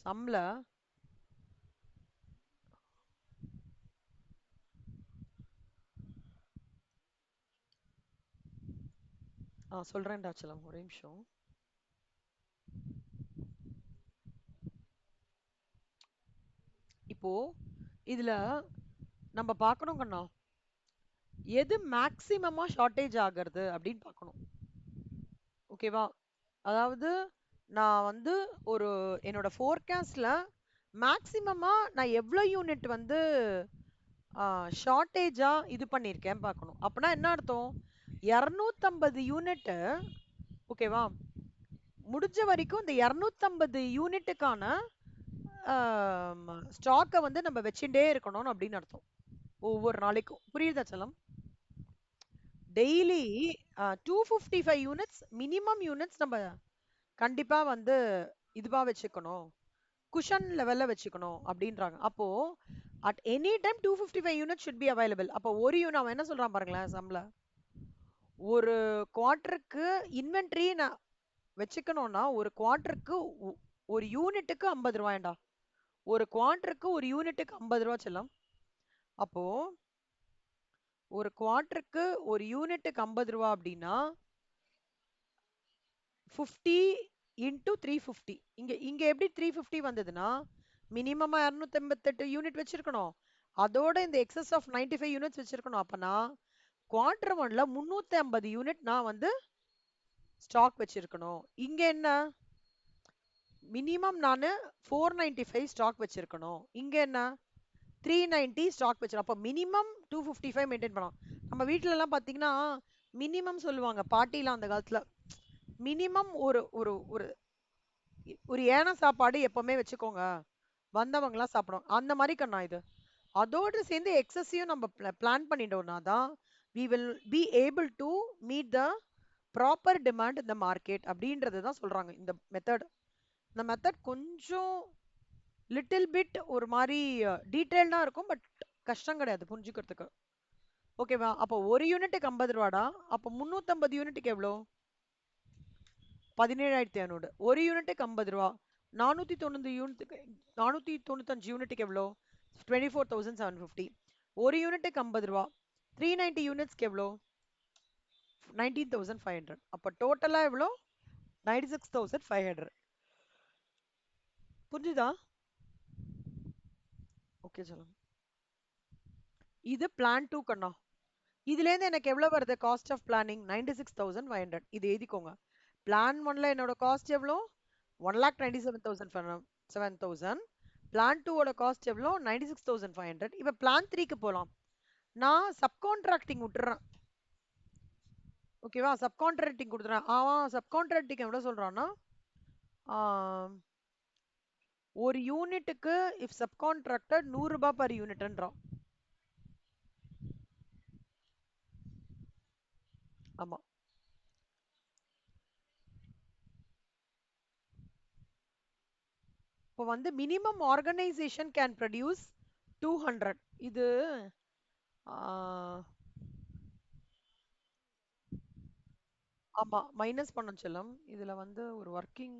Speaker 1: சம்ல சொல்றேன்டா சலம், ஒரே நிமிஷம். இப்போ இதுல நம்ம பார்க்கணும் கண்ணா, எது மேக்சிமமா ஷார்ட்டேஜ் ஆகிறது அப்படின்னு பார்க்கணும். ஓகேவா? அதாவது நான் வந்து ஒரு என்னோட ஃபோர்காஸ்ட்ல மேக்சிமமா நான் எவ்வளவு யூனிட் வந்து ஷார்ட்டேஜா இது பண்ணியிருக்கேன் பார்க்கணும். அப்படின்னா என்ன அர்த்தம்? 250 யூனிட். ஓகேவா? முடிஞ்ச வரைக்கும் இந்த 250 யூனிட்டுக்கான ஸ்டாக்கை வந்து நம்ம வச்சுட்டே இருக்கணும் அப்படின்னு அர்த்தம். ஒவ்வொரு நாளைக்கும் புரியுதா சலம்? டெய்லி 255 யூனிட்ஸ் மினிமம் யூனிட்ஸ் நம்ம கண்டிப்பா வந்து இதுவா வச்சுக்கணும், குஷன் லெவல்ல வச்சுக்கணும் அப்படின்றாங்க. அப்போ at any time 255 unit should be available. அப்போ ஒரு யூனிட் அவன் என்ன சொல்றான் பாருங்களேன் சம்ல, ஒரு குவார்டருக்கு இன்வென்ட்ரி நான் வச்சுக்கணும்னா ஒரு குவார்டருக்கு ஒரு யூனிட்டுக்கு 50 ரூபாய்டா. ஒரு குவார்டருக்கு ஒரு யூனிட்டுக்கு 50 ரூபாய் செல்லம். அப்போ ஒரு குவார்டருக்கு ஒரு யூனிட்டுக்கு 50 ரூபா அப்படின்னா 50 இன்டூ 350. இங்க இங்க எப்படி 350 வந்ததுன்னா, மினிமமா 288 யூனிட் வச்சிருக்கணும், அதோட இந்த எக்ஸஸ் ஆஃப் 95 யூனிட்ஸ் வச்சிருக்கணும். அப்பனா குவார்டர் ஒன்ல 350 யூனிட் நான் வந்து ஸ்டாக் வச்சிருக்கணும். இங்க என்ன, மினிமம் நான் 495 ஸ்டாக் வச்சிருக்கணும். இங்க என்ன 390 ஸ்டாக் வச்சிருக்கணும். அப்ப மினிமம் 255 மெயின்டைன் பண்ணணும். நம்ம வீட்ல எல்லாம் பாத்தீங்கன்னா மினிமம் சொல்லுவாங்க பாட்டிலாம் அந்த காலத்துல. மினிமம் ஒரு ஒரு ஒரு ஒரு ஏன சாப்பாடு எப்பவுமே வச்சுக்கோங்க, வந்தவங்கலாம் சாப்பிடும். அந்த மாதிரி கண்ணா இது. அதோடு சேர்ந்து எக்ஸஸையும் நம்ம பிளான் பண்ணிட்டோம்னா தான் we will be able to meet the proper demand in the market அப்படின்றது தான் சொல்றாங்க இந்த மெத்தட். இந்த மெத்தட் கொஞ்சம் லிட்டில் பிட் ஒரு மாதிரி டீட்டெயில்டா இருக்கும், பட் கஷ்டம் கிடையாது புரிஞ்சுக்கிறதுக்கு. ஓகேவா? அப்போ ஒரு யூனிட்டுக்கு 50 ரூபாடா. அப்போ 350 யூனிட்டுக்கு எவ்வளோ? 17,500. ஒரு யூனிட்டுக்கு 50 ரூபா. 490 யூனிட்டுக்கு 495 யூனிட்டுக்கு எவ்வளோ? 24,750. ஒரு யூனிட்டுக்கு 50 ரூபா. 390 யூனிட்ஸ்க்கு எவ்வளோ? 19,500. அப்ப டோட்டலா எவ்வளோ? 96,500. புரிஞ்சுதா? ஓகே சொல்லுங்க. இது பிளான் 2 கண்ணா. இதுல இருந்து எனக்கு எவ்வளவு வருது காஸ்ட் ஆஃப் பிளானிங்? 96,500. இது எழுதிக்கோங்க. பிளான் 1ல என்னோட காஸ்ட் எவ்வளோ? 1,97,500. பிளான் 2 ஓட காஸ்ட் எவ்வளோ? 96,500. இப்ப பிளான் 3க்கு போலாம். நான் சப்கான்ட்ராக்டிங் விட்டுறேன். ஓகேவா? சப்கான்ட்ராக்டிங் கொடுத்துறேன். அவன் சப்கான்ட்ராக்டிங் எவ்வளவு சொல்றான்னா, ஒரு யூனிட்டுக்கு இஃப் சப்கான்ட்ராக்டர் 100 ரூபாய் பர் யூனிட்ன்றான். ஆமா. இப்போ வந்து மினிமம் ஆர்கனைசேஷன் கேன் ப்ரொடியூஸ் 200. இது ஆமா மைனஸ் பண்ண செல்லம். இதுல வந்து ஒரு ஒர்க்கிங்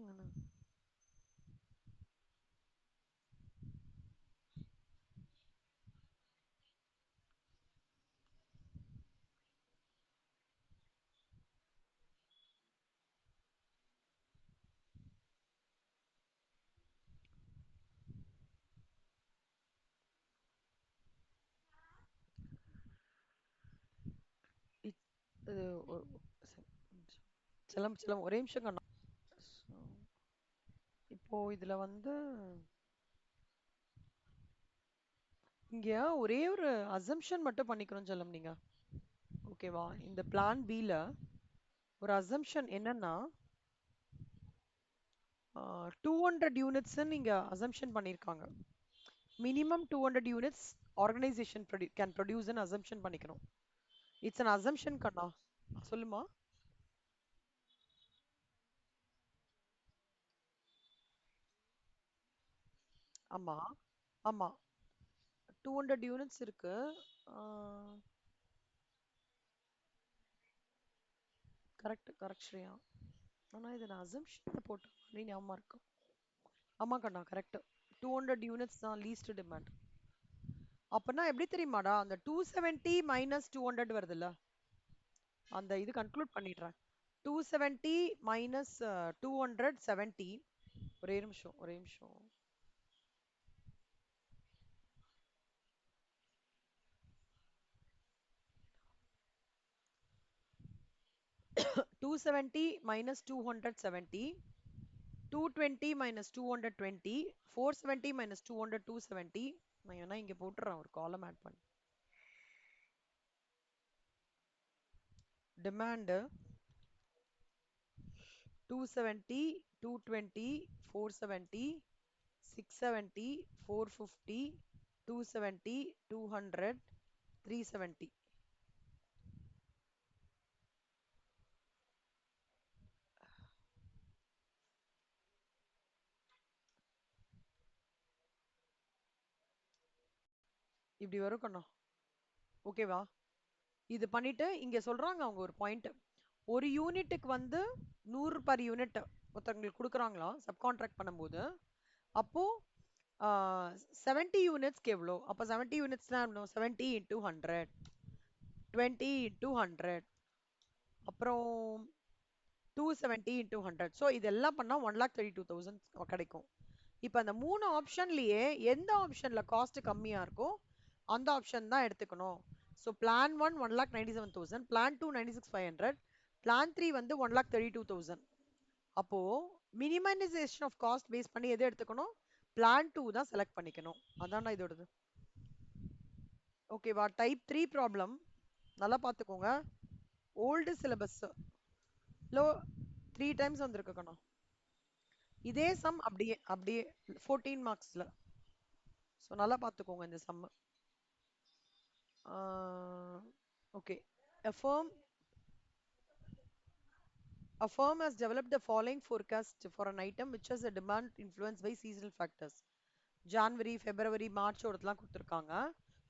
Speaker 1: செல்லம் செல்லம் ஒரே நிமிஷம் கண்ணா. So, இப்போ இதுல வந்து இங்க ஒரே ஒரு அசம்ஷன் மட்டும் பண்ணிக்கணும் செல்லம் நீங்க. ஓகேவா? இந்த பிளான் பில ஒரு அசம்ஷன் என்னன்னா 200 யூனிட்ஸ் நீங்க அசம்ஷன் பண்ணிருக்காங்க. Minimum 200 units organisation can produce assumption பண்ணிக்கணும். இட்ஸ் அன் அசம்ஷன் கண்ணா. சொல்லுமா. ஆமா ஆமா 200 யூனிட்ஸ் இருக்கு. Correct correct Shreya. ஆனா இது நான் அசம்ஷன்ல போட்டு நீ ஞாபகம் இருக்கும். ஆமா கண்ணா கரெக்ட். 200 யூனிட்ஸ் தான் லீஸ்ட் டிமாண்ட். அப்பனா எப்படி தெரியுமாடா அந்த 270 மைனஸ் 200 வருதுல்ல, அந்த இது கன்க்ளூட் பண்ணிடுறேன். 270 மைனஸ் 270. ஒரே நிமிஷம் ஒரே நிமிஷம். 270 minus 270, 220 minus 220, 470 minus 200 270. நான் வேணா இங்க போட்டுறேன் ஒரு காலம் ஆட் பண்ணி. டிமாண்ட் 270, 220, 470, 670, 450, 270, 200, 370. இப்படி வரும் கண்ணா. ஓகேவா? இது பண்ணிட்டு இங்க சொல்றாங்க அவங்க ஒரு பாயிண்ட். ஒரு யூனிட்டுக்கு வந்து 100 பர் யூனிட் ஒருத்தவங்களுக்கு கொடுக்குறாங்களா சப்கான்ட்ராக்ட் பண்ணும்போது. அப்போ 70 யூனிட்ஸ்க்கு எவ்வளோ? அப்போ 70 யூனிட்ஸ்னா 70 இன்டூ 100, 20 இன்டூ 100, அப்புறம் 270 இன்டூ 100. ஸோ இதெல்லாம் பண்ணா 1,32,000 கிடைக்கும். இப்போ அந்த 3 ஆப்ஷன்லயே எந்த ஆப்ஷன்ல காஸ்ட் கம்மியா இருக்கோ அந்த ஆப்ஷன் தான் எடுத்துக்கணும். ஸோ பிளான் 1 1,97,000, பிளான் 2 96,500, பிளான் 3 வந்து 1,32,000. அப்போ மினிமைசேஷன் ஆஃப் காஸ்ட் பேஸ் பண்ணி எது எடுத்துக்கணும்? பிளான் 2 தான் செலக்ட் பண்ணிக்கணும். அதான் இதோடது. ஓகேவா? டைப் 3 ப்ராப்ளம் நல்லா பார்த்துக்கோங்க. ஓல்டு சிலபஸ் லோ 3 டைம்ஸ் வந்திருக்கு கண்ணா. இதே சம் அப்படியே அப்படியே 14 மார்க்ஸ்ல. ஸோ நல்லா பார்த்துக்கோங்க இந்த sum. Okay. A firm a firm has developed the following forecast for an item which has a demand influenced by seasonal factors. January February March ஒருத்தலாம் கொடுத்துருக்காங்க.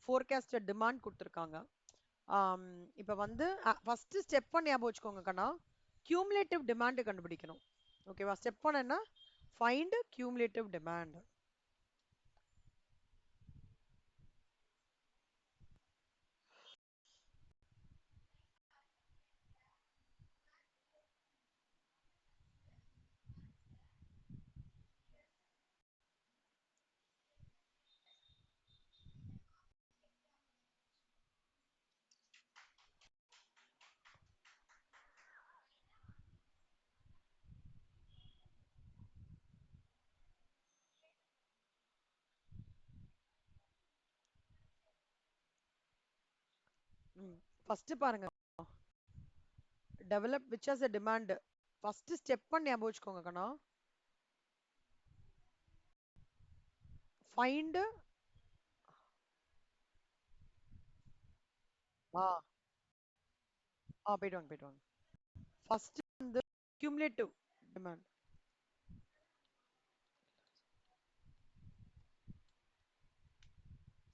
Speaker 1: Forecasted demand கொடுத்துருக்காங்க. இப்போ வந்து ஃபர்ஸ்ட் ஸ்டெப் ஒன் ஞாபகம் வச்சுக்கோங்க கண்ணா. கியூமுலேட்டிவ் டிமாண்ட் கண்டுபிடிக்கணும். ஓகேவா? Step one என்ன? Find cumulative demand. ஃபர்ஸ்ட் பாருங்க. Develop which has a demand. First step one ஞாபகம் வச்சுக்கோங்க கண்ணா. ஃபைண்ட் ஆ போயிட்டு வாங்க போயிட்டு வாங்க. ஃபர்ஸ்ட் வந்து cumulative demand.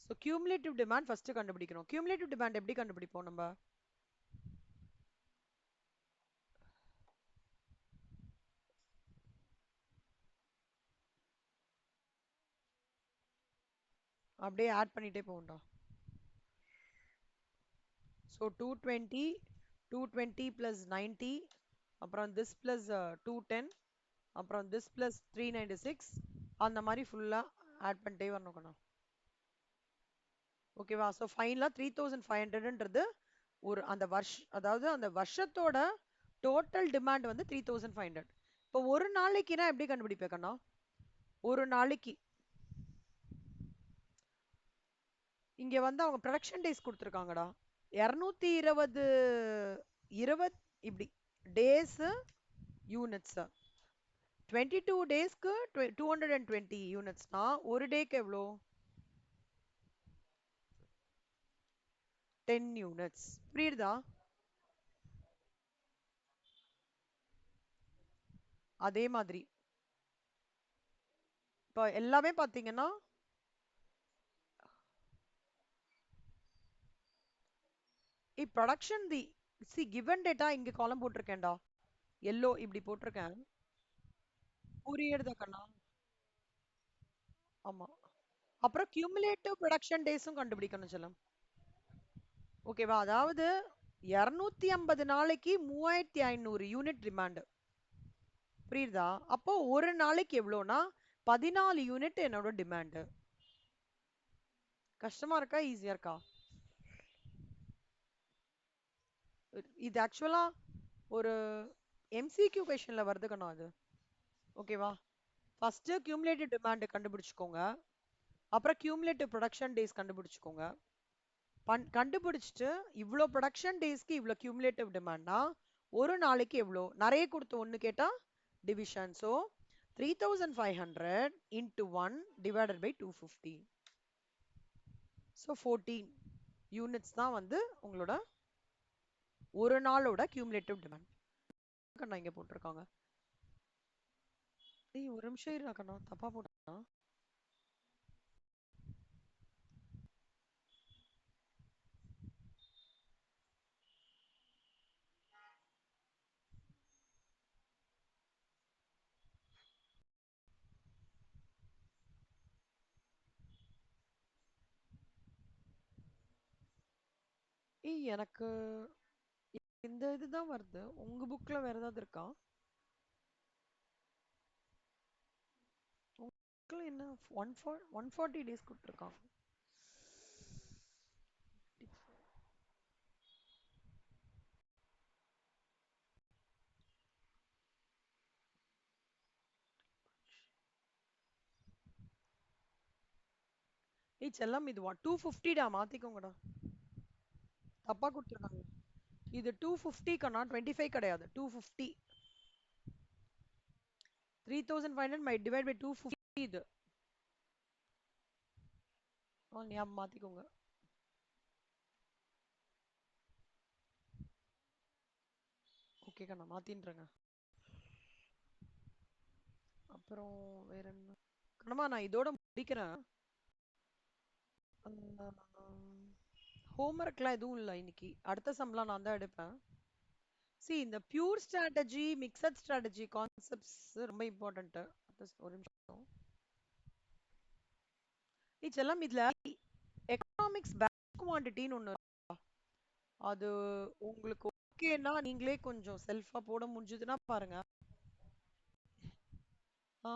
Speaker 1: So cumulative demand first கண்டுபிடிக்கணும். கியூமுலேட்டிவ் டிமாண்ட் எப்படி கண்டுபிடிப்போம் நம்ம? அப்படியே ஆட் பண்ணிட்டே போகண்டா. ஸோ 220, 220 plus 90, அப்புறம் this plus 210, அப்புறம் this plus 396, அந்த மாதிரி ஃபுல்லா ஆட் பண்ணிட்டே வரணும் கண்ணா. ஓகேவா? ஸோ ஃபைனலாக 3,500ன்றது அந்த அதாவது அந்த வருஷத்தோட டோட்டல் டிமாண்ட் வந்து 3500. இப்போ ஒரு நாளைக்குனா எப்படி கண்டுபிடிப்பேக்கண்ணா? ஒரு நாளைக்கு இங்க வந்து அவங்க ப்ரொடக்ஷன் டேஸ் கொடுத்துருக்காங்கடா. 220 20 இப்படி டேஸ் யூனிட்ஸ். 22 டேஸ்க்கு 220 யூனிட்ஸ்னா ஒரு டேக்கு எவ்வளோ? 10 யூனிட்ஸ். புரியுதா? அதே மாதிரி இப்போ எல்லாமே பாத்தீங்கன்னா ப்ரொடக்ஷன் கிவன் டேட்டா இங்க காலம் போட்டிருக்கேன்டா. எல்லோ இப்படி போட்டிருக்கேன். புரியுதா கண்ணா? ஆமா. அப்புறம் கியூமுலேட்டிவ் ப்ரொடக்ஷன் டேஸும் கண்டுபிடிக்கணும் செல்லம். ஓகேவா? அதாவது 250 நாளைக்கு 3500 யூனிட் டிமாண்ட். புரியுதா? அப்போ ஒரு நாளைக்கு எவ்வளோனா 14 யூனிட் என்னோட டிமாண்ட். கஷ்டமா இருக்கா ஈஸியா இருக்கா? இது ஆக்சுவலா ஒரு எம்சிக்யூ கொஸ்டின்ல வருது கண்ணா அது. ஓகேவா? ஃபர்ஸ்ட் கியூமுலேட்டிவ் டிமாண்ட் கண்டுபிடிச்சுக்கோங்க. அப்புறம் கியூமுலேட்டிவ் ப்ரொடக்ஷன் டேஸ் கண்டுபிடிச்சுக்கோங்க. கண்டுபிடிச்சிட்டு இவ்வளோ ப்ரொடக்ஷன் டேஸ்க்கு இவ்வளோ கியூமுலேட்டிவ் டிமாண்ட்னா ஒரு நாளைக்கு எவ்வளோ? நிறைய கொடுத்து ஒன்று கேட்டா division. So 3500 into 1 divided by 250. So 14 units தான் வந்து உங்களோட ஒரு நாளோட கியூமுலேட்டிவ் டிமாண்ட். கண்ணா இங்க போட்டிருக்காங்க. ஏய் ஒரு நிமிஷம் இரு கண்ணா, தப்பா போட்டா. ஏய் எனக்கு இந்த இதுதான் வருது. உங்க புக்ல வேற ஏதாவது இருக்கா? உங்க புக்ல என்ன 140 டேஸ் கொடுத்துருக்காங்க. ஏய் செல்லம் இது 250டா, மாத்திக்கோங்கடா. தப்பா கொடுத்துருக்காங்க. இது 250 கண்ணா, 25 கிடையாது 250. 3500 might divide by 250 இது. ஞாபகம் மாத்திக்கோங்க. ஓகே கண்ணா, மாத்தின்றேங்க. அப்புறம் வேற என்ன கண்ணம்மா, நான் இதோட முடிக்கிறேன். ஹோம்ஒர்க்லாம் எதுவும் இல்லை இன்னைக்கு. அடுத்த சம்பளம் நான் தான் எடுப்பேன். சி இந்த pure strategy mixed strategy concepts ரொம்ப இம்பார்ட்டன்ட். ஒரு நிமிஷம். செல்லம் இதுல எக்கனாமிக்ஸ் பேக் குவான்டிட்டின்னு ஒன்று. அது உங்களுக்கு ஓகேனா நீங்களே கொஞ்சம் செல்ஃபா போட முடிஞ்சதுன்னா பாருங்க. ஆ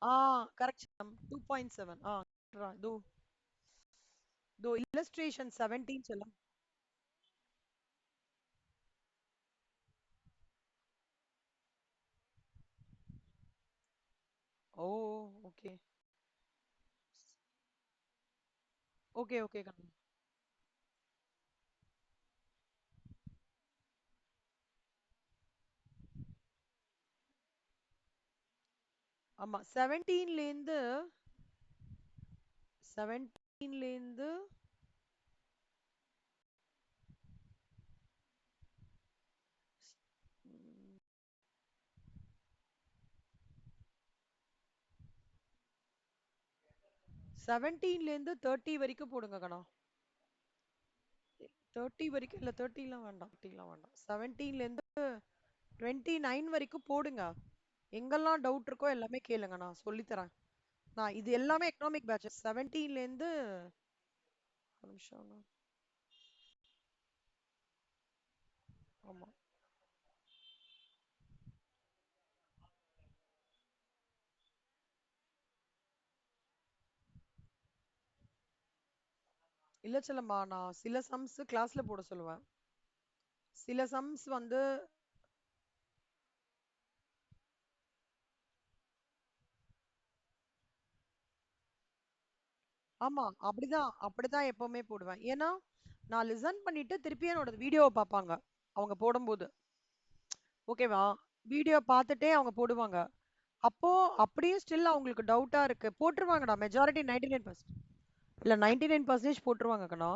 Speaker 1: ஆ கரெக்ட். 2.7. தோ தோ இல்லஸ்ட்ரேஷன் 17 செல்லம். ஓ ஓகே ஓகே ஓகே கண்ணா. ஆமா 17ல இருந்து 30 வரைக்கும் போடுங்க கண்ணா. 30 வரைக்கும் இல்ல, 30லாம் வேண்டாம், 30லாம் வேண்டாம். 17ல இருந்து 29 வரைக்கும் போடுங்க. எங்கெல்லாம் டவுட் இருக்கோ எல்லாமே கேளுங்க, நான் சொல்லித்தரேன். நான் இது எல்லாமே எக்கனாமிக் பேட்சஸ் 17ல இருந்து. ஒரு நிமிஷம் அண்ணா. ஆமா இல்ல செல்லம்மா, நான் சில சம்ஸ் கிளாஸ்ல போட சொல்லுவேன். சில சம்ஸ் வந்து ஆமா, அப்படிதான் அப்படிதான் எப்பவுமே போடுவேன். ஏன்னா நான் லிசன் பண்ணிட்டு திருப்பி என்னோட வீடியோவை பார்ப்பாங்க அவங்க போடும்போது. ஓகேவா? வீடியோ பார்த்துட்டே அவங்க போடுவாங்க. அப்போ அப்படியே ஸ்டில் அவங்களுக்கு டவுட்டா இருக்கு. போட்டுருவாங்கடா. மெஜாரிட்டி 99% இல்ல 99% போட்டுருவாங்க கண்ணா.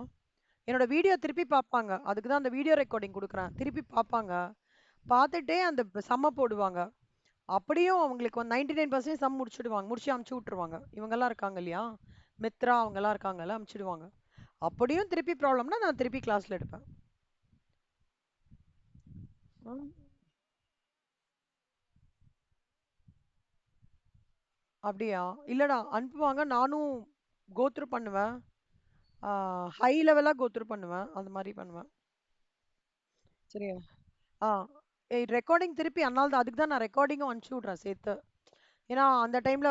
Speaker 1: என்னோட வீடியோ திருப்பி பார்ப்பாங்க. அதுக்கு தான் அந்த வீடியோ ரெக்கார்டிங் குடுக்குறேன். திருப்பி பார்ப்பாங்க. பார்த்துட்டே அந்த சம்ம போடுவாங்க. அப்படியும் அவங்களுக்கு வந்து 99% சம் முடிச்சுடுவாங்க. முடிச்சு அமுச்சு விட்டுருவாங்க. இவங்கெல்லாம் இருக்காங்க இல்லையா? மித்ரா அவங்கெல்லாம் இருக்காங்கல்ல, அமுச்சிடுவாங்க. அப்படியும் திருப்பி ப்ராப்ளம்னா நான் திருப்பி கிளாஸ்ல எடுப்பேன். ம். அப்படியா? இல்லடா அனுப்புவாங்க. நானும் கோ த்ரூ பண்ணுவேன். ஹை லெவலா கோ த்ரூ பண்ணுவேன். அந்த மாரி பண்ணுவேன். சரியா? ஆ ரெக்கார்டிங் திருப்பி அதனால தான் அதுக்கு தான் நான் ரெக்கார்டிங்கும் அனுப்பிச்சு விடுறேன் சேர்த்து. ஏன்னா அந்த டைம்ல